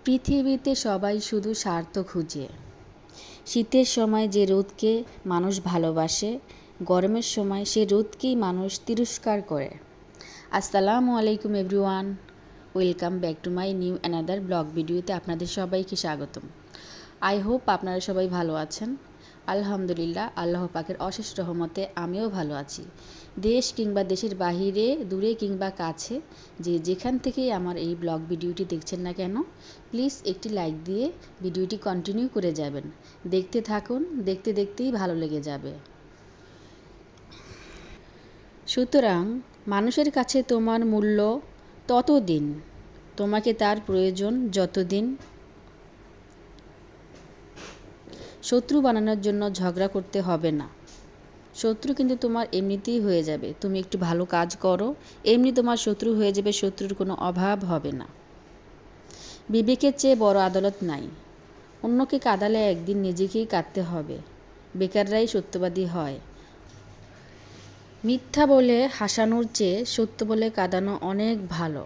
পৃথিবীতে সবাই শুধু স্বার্থ খুঁজে। শীতের সময় যে রোদকে মানুষ ভালোবাসে, গরমের সময় সে রোদকেই মানুষ তিরস্কার করে। আসসালামু আলাইকুম everyone, welcome back to my new another blog ভিডিওতে আপনাদের সবাইকে স্বাগতম। আই হোপ আপনারা সবাই ভালো আছেন। আলহামদুলিল্লাহ, আল্লাহ পাকের অশেষ রহমতে আমিও ভালো আছি। দেশ কিংবা দেশের বাহিরে, দূরে কিংবা কাছে, যে যেখান থেকেই আমার এই ব্লগ ভিডিওটি দেখছেন না কেন, প্লিজ একটি লাইক দিয়ে ভিডিওটি কন্টিনিউ করে যাবেন। দেখতে থাকুন, দেখতে দেখতেই ভালো লেগে যাবে। সুতরাং মানুষের কাছে তোমার মূল্য ততদিন, তোমাকে তার প্রয়োজন যতদিন। শত্রু বানানোর জন্য ঝগড়া করতে হবে না। শত্রু কিন্তু তোমার এমনিতেই হয়ে যাবে। তুমি একটু ভালো কাজ করো, এমনি তোমার শত্রু হয়ে যাবে, শত্রুর কোনো অভাব হবে না। বিবেকের চেয়ে বড় আদালত নাই। অন্যকে কাঁদালে একদিন নিজেকেই কাঁদতে হবে। বেকাররাই সত্যবাদী হয়। মিথ্যা বলে হাসানোর চেয়ে সত্য বলে কাঁদানো অনেক ভালো।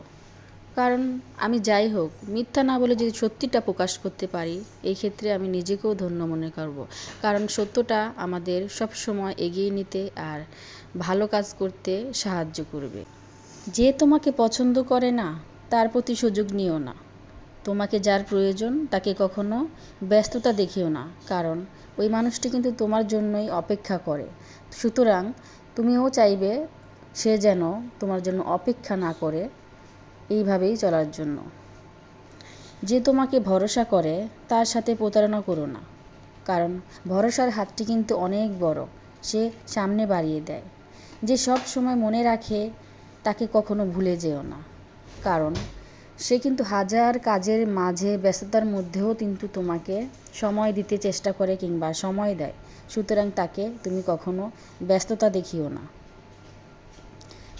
কারণ আমি যাই হোক, মিথ্যা না বলে যদি সত্যিটা প্রকাশ করতে পারি, এই ক্ষেত্রে আমি নিজেকেও ধন্য মনে করব। কারণ সত্যটা আমাদের সব সময় এগিয়ে নিতে আর ভালো কাজ করতে সাহায্য করবে। যে তোমাকে পছন্দ করে না, তার প্রতি সুযোগ নিও না। তোমাকে যার প্রয়োজন তাকে কখনো ব্যস্ততা দেখিও না, কারণ ওই মানুষটি কিন্তু তোমার জন্যই অপেক্ষা করে। সুতরাং তুমিও চাইবে সে যেন তোমার জন্য অপেক্ষা না করে, এইভাবেই চলার জন্য। যে তোমাকে ভরসা করে তার সাথে প্রতারণা করো না, কারণ ভরসার হাতটি কিন্তু অনেক বড়, সে সামনে বাড়িয়ে দেয়। যে সব সময় মনে রাখে তাকে কখনো ভুলে যেও না, কারণ সে কিন্তু হাজার কাজের মাঝে, ব্যস্ততার মধ্যেও কিন্তু তোমাকে সময় দিতে চেষ্টা করে কিংবা সময় দেয়। সুতরাং তাকে তুমি কখনো ব্যস্ততা দেখিও না।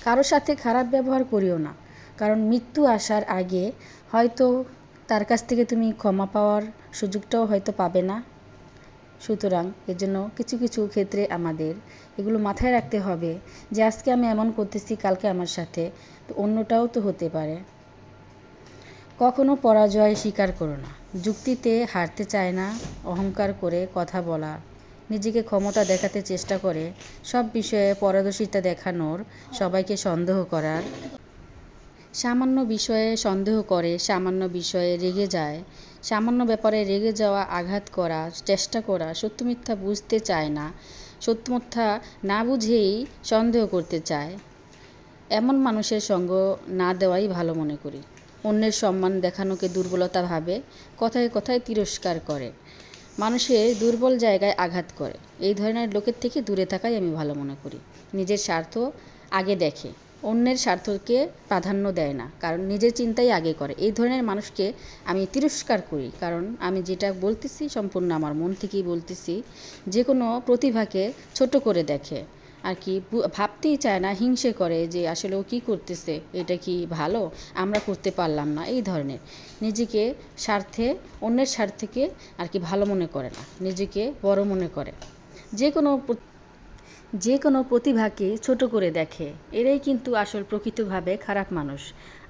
কারোর সাথে খারাপ ব্যবহার করিও না, কারণ মৃত্যু আসার আগে হয়তো তার কাছ থেকে তুমি ক্ষমা পাওয়ার সুযোগটাও হয়তো পাবে না। সুতরাং এর জন্য কিছু কিছু ক্ষেত্রে আমাদের এগুলো মাথায় রাখতে হবে যে আজকে আমি এমন করতেছি, কালকে আমার সাথে তো অন্যটাও তো হতে পারে। কখনো পরাজয় স্বীকার করো না। যুক্তিতে হারতে চায় না, অহংকার করে কথা বলা, নিজেকে ক্ষমতা দেখাতে চেষ্টা করে, সব বিষয়ে পারদর্শিতা দেখানোর, সবাইকে সন্দেহ করার, সামান্য বিষয়ে সন্দেহ করে, সামান্য বিষয়ে রেগে যায়, সামান্য ব্যাপারে রেগে যাওয়া, আঘাত করা, চেষ্টা করা, সত্য মিথ্যা বুঝতে চায় না, সত্য মিথ্যা না বুঝেই সন্দেহ করতে চায়, এমন মানুষের সঙ্গ না দেওয়াই ভালো মনে করি। অন্যের সম্মান দেখানোকে দুর্বলতা ভাবে, কথায় কথায় তিরস্কার করে, মানুষের দুর্বল জায়গায় আঘাত করে। এই ধরনের লোকের থেকে দূরে থাকাই আমি ভালো মনে করি। নিজের স্বার্থ আগে দেখে, অন্যের স্বার্থকে প্রাধান্য দেয় না, কারণ নিজের চিন্তাই আগে করে। এই ধরনের মানুষকে আমি তিরস্কার করি, কারণ আমি যেটা বলতেছি সম্পূর্ণ আমার মন থেকেই বলতেছি। যে কোনো প্রতিভাকে ছোট করে দেখে আর কি, ভাবতেই চায় না, হিংসে করে যে আসলে ও কী করতেছে, এটা কি ভালো, আমরা করতে পারলাম না, এই ধরনের নিজেকে স্বার্থে, অন্যের স্বার্থকে আর কি ভালো মনে করে না, নিজেকে বড় মনে করে। যে কোনো প্রতিভাকে ছোট করে দেখে, এরাই কিন্তু আসল প্রকৃতভাবে খারাপ মানুষ।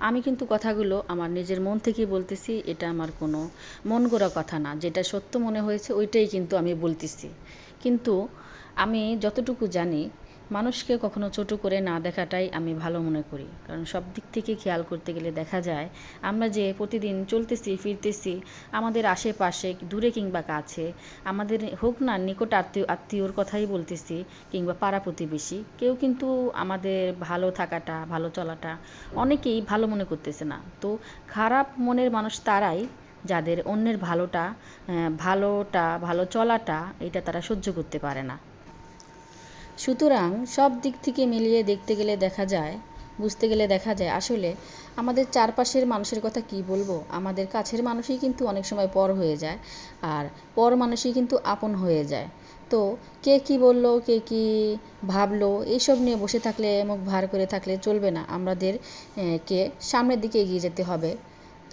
আমি কিন্তু কথাগুলো আমার নিজের মন থেকেই বলতেছি, এটা আমার কোনো মন গড়া কথা না। যেটা সত্য মনে হয়েছে ওইটাই কিন্তু আমি বলতেছি। কিন্তু আমি যতটুকু জানি, মানুষকে কখনো ছোট করে না দেখাটাই আমি ভালো মনে করি। কারণ সব দিক থেকে খেয়াল করতে গেলে দেখা যায় আমরা যে প্রতিদিন চলতেছি ফিরতেছি, আমাদের আশেপাশে দূরে কিংবা কাছে, আমাদের হোক না নিকট আত্মীয়র কথাই বলতেছি কিংবা পাড়া প্রতিবেশী, কেউ কিন্তু আমাদের ভালো থাকাটা, ভালো চলাটা অনেকেই ভালো মনে করতেছে না। তো খারাপ মনের মানুষ তারাই যাদের অন্যের ভালো চলাটা এটা তারা সহ্য করতে পারে না। সুতরাং সব দিক থেকে মিলিয়ে দেখতে গেলে বুঝতে গেলে দেখা যায় আসলে আমাদের চারপাশের মানুষের কথা কি বলবো, আমাদের কাছের মানুষই কিন্তু অনেক সময় পর হয়ে যায়, আর পর মানুষই কিন্তু আপন হয়ে যায়। তো কে কি বললো, কে কি ভাবলো, এইসব নিয়ে বসে থাকলে, মুখ ভার করে থাকলে চলবে না। আমাদের কে সামনের দিকে এগিয়ে যেতে হবে,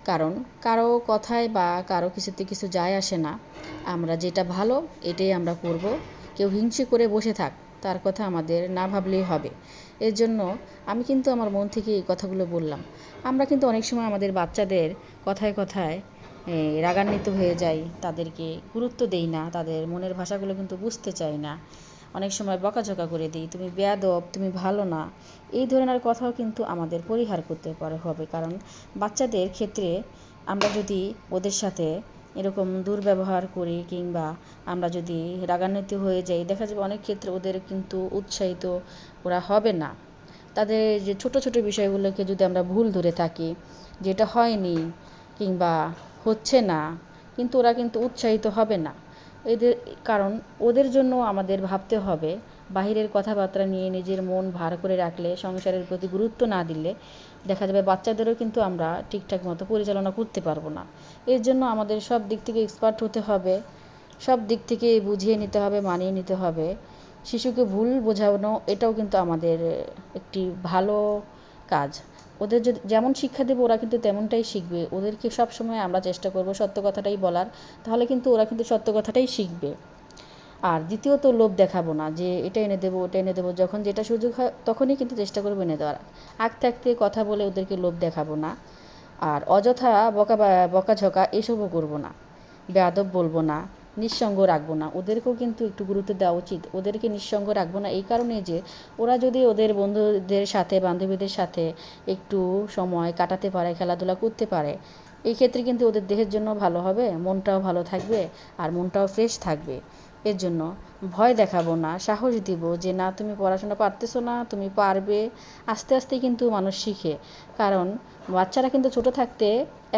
কারণ কারো কথায় বা কারো কিছুতে কিছু যায় আসে না। আমরা যেটা ভালো এটাই আমরা করব। কেউ হিংসে করে বসে থাক, তার কথা আমাদের না ভাবলেই হবে। এর জন্য আমি কিন্তু আমার মন থেকে এই কথাগুলো বললাম। আমরা কিন্তু অনেক সময় আমাদের বাচ্চাদের কথায় কথায় রাগান্বিত হয়ে যাই, তাদেরকে গুরুত্ব দেই না, তাদের মনের ভাষাগুলো কিন্তু বুঝতে চাই না, অনেক সময় বকাঝকা করে দিই, তুমি বেয়াদব, তুমি ভালো না, এই ধরনের কথাও কিন্তু আমাদের পরিহার করতে হবে। কারণ বাচ্চাদের ক্ষেত্রে আমরা যদি ওদের সাথে এরকম দুর্ব্যবহার করি কিংবা আমরা যদি রাগান্বিত হয়ে যাই, দেখা যাবে অনেক ক্ষেত্রে ওদের কিন্তু উৎসাহিত ওরা হবে না। তাদের যে ছোট ছোট বিষয়গুলোকে যদি আমরা ভুল ধরে থাকি, যেটা হয়নি কিংবা হচ্ছে না, কিন্তু ওরা কিন্তু উৎসাহিত হবে না। এদের কারণ ওদের জন্য আমাদের ভাবতে হবে, বাহিরের কথাবার্তা নিয়ে নিজের মন ভার করে রাখলে, সংসারের প্রতি গুরুত্ব না দিলে দেখা যাবে বাচ্চাদেরও কিন্তু আমরা ঠিকঠাক মতো পরিচালনা করতে পারবো না। এর জন্য আমাদের সব দিক থেকে এক্সপার্ট হতে হবে, সব দিক থেকে বুঝিয়ে নিতে হবে, মানিয়ে নিতে হবে। শিশুকে ভুল বোঝানো এটাও কিন্তু আমাদের একটি ভালো কাজ। ওদের যদি যেমন শিক্ষা দেবো ওরা কিন্তু তেমনটাই শিখবে। ওদেরকে সবসময় আমরা চেষ্টা করব সত্য কথাটাই বলার, তাহলে কিন্তু ওরা কিন্তু সত্য কথাটাই শিখবে। আর দ্বিতীয়ত লোভ দেখাবো না যে এটা এনে দেবো ওটা এনে দেবো, যখন যেটা সুযোগ হয় তখনই কিন্তু চেষ্টা করবো এনে দেওয়ার। আগ থাকতে কথা বলে ওদেরকে লোভ দেখাবো না। আর অযথা বকাঝকা এসবও করবো না, বেয়াদব বলবো না, নিঃসঙ্গ রাখবো না। ওদেরকেও কিন্তু একটু গুরুত্ব দেওয়া উচিত। ওদেরকে নিঃসঙ্গ রাখবো না এই কারণে যে ওরা যদি ওদের বন্ধুদের সাথে বান্ধবীদের সাথে একটু সময় কাটাতে পারে, খেলাধুলা করতে পারে, এই ক্ষেত্রে কিন্তু ওদের দেহের জন্য ভালো হবে, মনটাও ভালো থাকবে আর মনটাও ফ্রেশ থাকবে। এর জন্য ভয় দেখাবো না, সাহস দিব যে না তুমি পড়াশোনা পারতেছো না, তুমি পারবে। আস্তে আস্তে কিন্তু মানুষ শিখে। কারণ বাচ্চারা কিন্তু ছোট থাকতে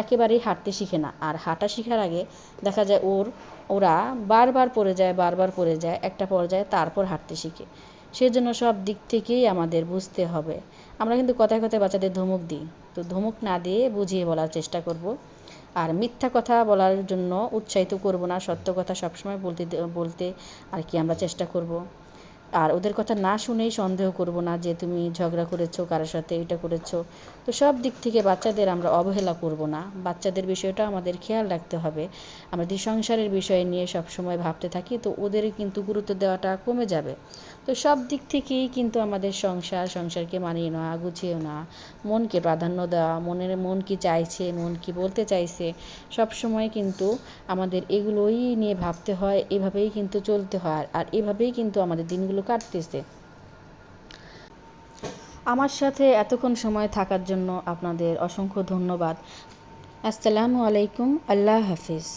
একেবারেই হাঁটতে শিখে না, আর হাঁটা শেখার আগে দেখা যায় ওরা বারবার পড়ে যায় একটা পর্যায়ে, তারপর হাঁটতে শিখে। সেজন্য সব দিক থেকেই আমাদের বুঝতে হবে। আমরা কিন্তু কথায় কথায় বাচ্চাদের ধমক দিই, তো ধমক না দিয়ে বুঝিয়ে বলার চেষ্টা করব। আর মিথ্যা কথা বলার জন্য উৎসাহিত করব না, সত্য কথা সবসময় বলতে আর কি আমরা চেষ্টা করব। আর ওদের কথা না শুনেই সন্দেহ করব না যে তুমি ঝগড়া করেছো কারোর সাথে, এটা করেছো। তো সব দিক থেকে বাচ্চাদের আমরা অবহেলা করব না, বাচ্চাদের বিষয়টা আমাদের খেয়াল রাখতে হবে। আমরা যদি সংসারের বিষয় নিয়ে সবসময় ভাবতে থাকি তো ওদের কিন্তু গুরুত্ব দেওয়াটা কমে যাবে। তো সব দিক থেকেই কিন্তু আমাদের সংসারকে মানিয়ে নেওয়া, গুছিয়ে নেওয়া, মনকে প্রাধান্য দেওয়া, মন কি চাইছে, মন কি বলতে চাইছে, সবসময় কিন্তু আমাদের এগুলোই নিয়ে ভাবতে হয়, এভাবেই কিন্তু চলতে হয়, আর এভাবেই কিন্তু আমাদের দিনগুলো কাটতেছে। আমার সাথে এতক্ষণ সময় থাকার জন্য আপনাদের অসংখ্য ধন্যবাদ। আসসালামু আলাইকুম, আল্লাহ হাফিজ।